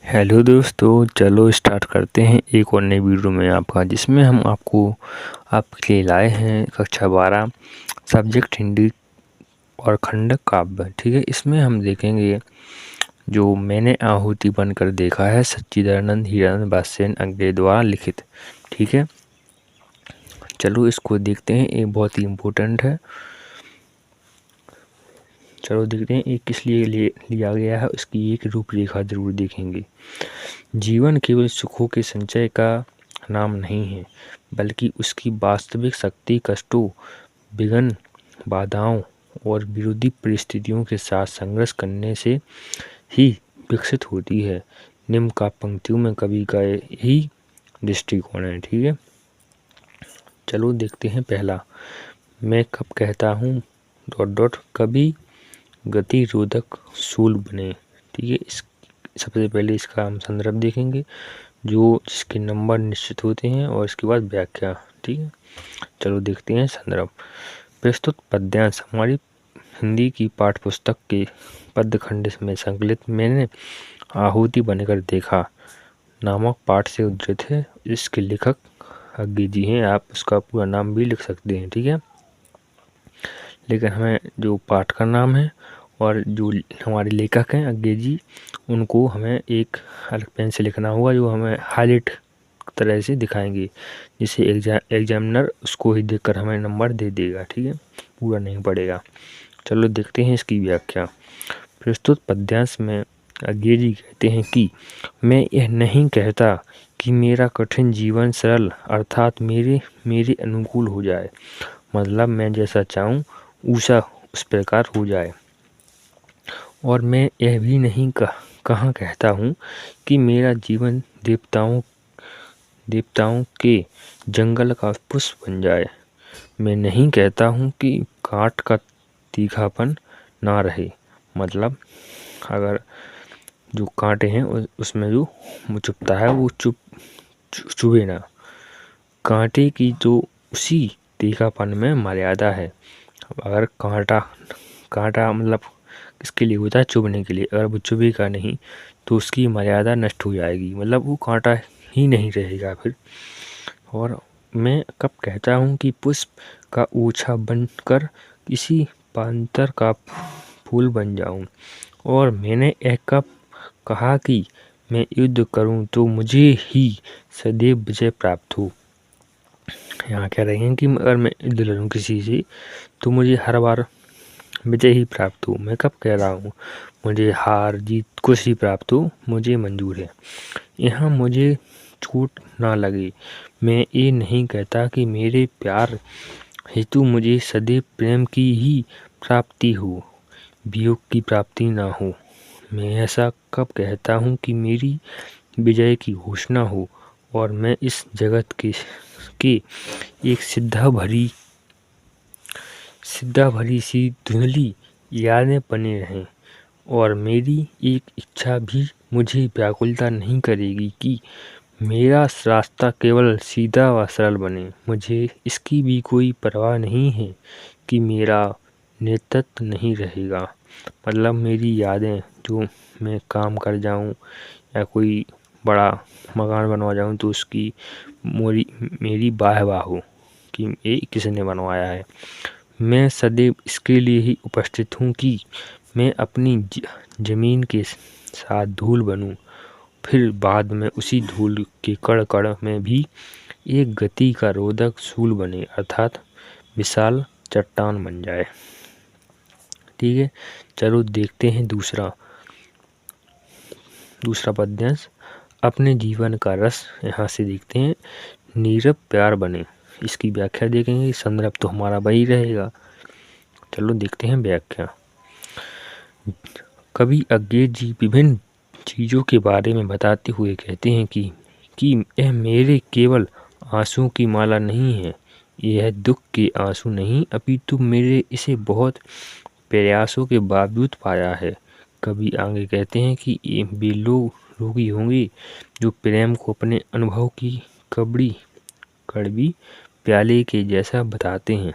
Hello दोस्तों, चलो start करते हैं एक और नई वीडियो में आपका, जिसमें हम आपके लिए लाए हैं कक्षा 12 सब्जेक्ट हिंदी और खंड काव्य। ठीक है, इसमें हम देखेंगे जो मैंने आहुति बनकर देखा है, सच्चिदानंद हीरानंद बादशाह अंग्रेज द्वारा लिखित। ठीक है, चलो इसको देखते हैं। ये बहुत ही इम्पोर्टेंट है। चलो देखते हैं ये किस लिए लिया गया है, उसकी एक रूपरेखा जरूर देखेंगे। जीवन केवल सुखों के संचय का नाम नहीं है, बल्कि उसकी वास्तविक शक्ति कष्टों, विघ्न, बाधाओं और विरोधी परिस्थितियों के साथ संघर्ष करने से ही विकसित होती है। निम्न का पंक्तियों में कवि का यही दृष्टिकोण है। ठीक है, चलो देखते हैं। पहला, मैं कब कहता हूँ ... कभी गतिरोधक शूल बने। ठीक है, सबसे पहले इसका हम संदर्भ देखेंगे, जो जिसके नंबर निश्चित होते हैं, और इसके बाद व्याख्या। ठीक है, चलो देखते हैं संदर्भ। प्रस्तुत पद्यांश हमारी हिंदी की पाठ्य पुस्तक के पद्य खंड में संकलित मैंने आहुति बनकर देखा नामक पाठ से उद्धृत है। इसके लेखक अज्ञे जी हैं। आप उसका पूरा नाम भी लिख सकते हैं। ठीक है, लेकिन हमें जो पाठ का नाम है और जो हमारे लेखक हैं अज्ञे जी, उनको हमें एक अलग पेन से लिखना होगा, जो हमें हाईलाइट तरह से दिखाएंगे, जिससे एग्जामिनर उसको ही देखकर हमें नंबर दे देगा। ठीक है, पूरा नहीं पड़ेगा। चलो देखते हैं इसकी व्याख्या। प्रस्तुत पद्यांश में अज्ञे जी कहते हैं कि मैं यह नहीं कहता कि मेरा कठिन जीवन सरल अर्थात मेरे अनुकूल हो जाए, मतलब मैं जैसा चाहूँ ऊषा उस प्रकार हो जाए। और मैं यह भी नहीं कहाँ कहता हूँ कि मेरा जीवन देवताओं के जंगल का पुष्प बन जाए। मैं नहीं कहता हूँ कि कांट का तीखापन ना रहे, मतलब अगर जो कांटे हैं उसमें जो चुभता है वो चुभे ना। कांटे की जो उसी तीखापन में मर्यादा है। अगर कांटा मतलब किसके लिए होता है? चुभने के लिए। अगर वो चुभेगा नहीं तो उसकी मर्यादा नष्ट हो जाएगी, मतलब वो कांटा ही नहीं रहेगा फिर। और मैं कब कहता हूँ कि पुष्प का ओछा बनकर किसी पांतर का फूल बन जाऊं, और मैंने यह कब कहा कि मैं युद्ध करूं तो मुझे ही सदैव विजय प्राप्त हो। यहाँ कह रहे हैं कि अगर मैं युद्ध लड़ूं किसी से तो मुझे हर बार विजय ही प्राप्त हो। मैं कब कह रहा हूँ? मुझे हार जीत कुछ ही प्राप्त हो, मुझे मंजूर है। यहाँ मुझे चोट ना लगे। मैं ये नहीं कहता कि मेरे प्यार हेतु मुझे सदैव प्रेम की ही प्राप्ति हो, वियोग की प्राप्ति ना हो। मैं ऐसा कब कहता हूँ कि मेरी विजय की घोषणा हो और मैं इस जगत के एक सिद्धा भरी सी धुंधली यादें बने रहें, और मेरी एक इच्छा भी मुझे व्याकुलता नहीं करेगी कि मेरा रास्ता केवल सीधा व सरल बने। मुझे इसकी भी कोई परवाह नहीं है कि मेरा नेतृत्व नहीं रहेगा, मतलब मेरी यादें जो मैं काम कर जाऊं या कोई बड़ा मकान बनवा जाऊं तो उसकी मेरी वाह हो कि ये किसने बनवाया है। मैं सदैव इसके लिए ही उपस्थित हूँ कि मैं अपनी जमीन के साथ धूल बनूं, फिर बाद में उसी धूल के कण कण में भी एक गति का रोधक शूल बने, अर्थात विशाल चट्टान बन जाए। ठीक है, चलो देखते हैं दूसरा पद्यांश। अपने जीवन का रस यहाँ से देखते हैं। नीरव प्यार बने, इसकी व्याख्या देखेंगे। संदर्भ तो हमारा वही रहेगा। चलो देखते हैं व्याख्या। कवि अज्ञे जी विभिन्न चीज़ों के बारे में बताते हुए कहते हैं कि यह मेरे केवल आंसुओं की माला नहीं है, यह दुख के आंसू नहीं, अपितु मेरे इसे बहुत प्रयासों के बावजूद पाया है। कवि आगे कहते हैं कि वे लोग रोगी होंगे जो प्रेम को अपने अनुभव की कड़वी प्याले के जैसा बताते हैं,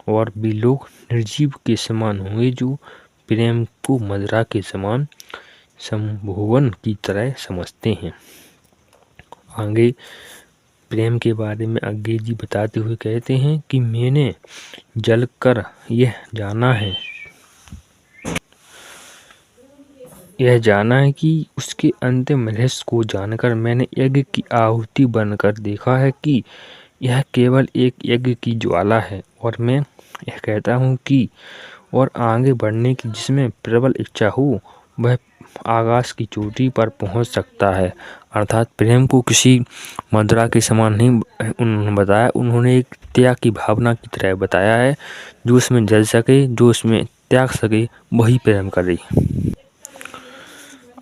और वे लोग निर्जीव के समान होंगे जो प्रेम को मदिरा के समान संभोवन की तरह समझते हैं। आगे प्रेम के बारे में अंग्रेज जी बताते हुए कहते हैं कि मैंने जलकर यह जाना है कि उसके अंतिम रहस्य को जानकर मैंने यज्ञ की आहुति बनकर देखा है कि यह केवल एक यज्ञ की ज्वाला है, और मैं यह कहता हूँ कि और आगे बढ़ने की जिसमें प्रबल इच्छा हो वह आकाश की चोटी पर पहुँच सकता है। अर्थात प्रेम को किसी मुद्रा के समान नहीं उन्होंने बताया, उन्होंने एक त्याग की भावना की तरह बताया है। जो उसमें जल सके, जो उसमें त्याग सके, वही प्रेम करे।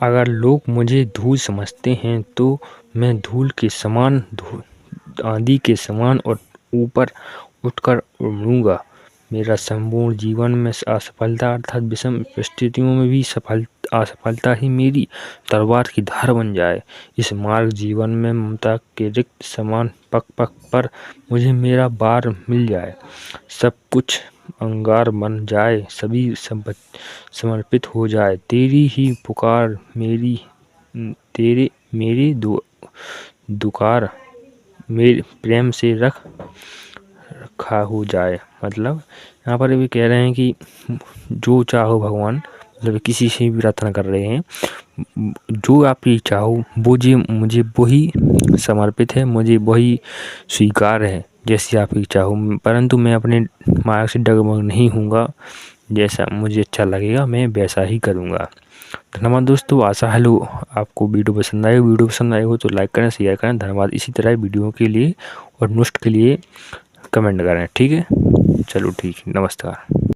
अगर लोग मुझे धूल समझते हैं तो मैं धूल के समान, आंधी के समान और ऊपर उठकर उड़ूंगा। मेरा संपूर्ण जीवन में असफलता अर्थात विषम परिस्थितियों में भी असफलता ही मेरी तलवार की धार बन जाए। इस मार्ग जीवन में ममता के रिक्त समान पग पग पर मुझे मेरा बार मिल जाए। सब कुछ अंगार बन जाए, सभी समर्पित हो जाए। तेरी ही पुकार मेरी दुकार मेरे प्रेम से रखा हो जाए। मतलब यहाँ पर भी कह रहे हैं कि जो चाहो भगवान, मतलब किसी से भी प्रार्थना कर रहे हैं, जो आपकी इच्छा हो वो मुझे वही समर्पित है, मुझे वही स्वीकार है जैसी आपकी इच्छा हो, परंतु मैं अपने मार्ग से डगमग नहीं होऊंगा। जैसा मुझे अच्छा लगेगा मैं वैसा ही करूँगा। धन्यवाद दोस्तों, आशा है लो आपको वीडियो पसंद आए। वीडियो पसंद आए हो तो लाइक करें, शेयर करें। धन्यवाद। इसी तरह वीडियो के लिए और नोट्स के लिए कमेंट करें। ठीक है, चलो ठीक है, नमस्कार।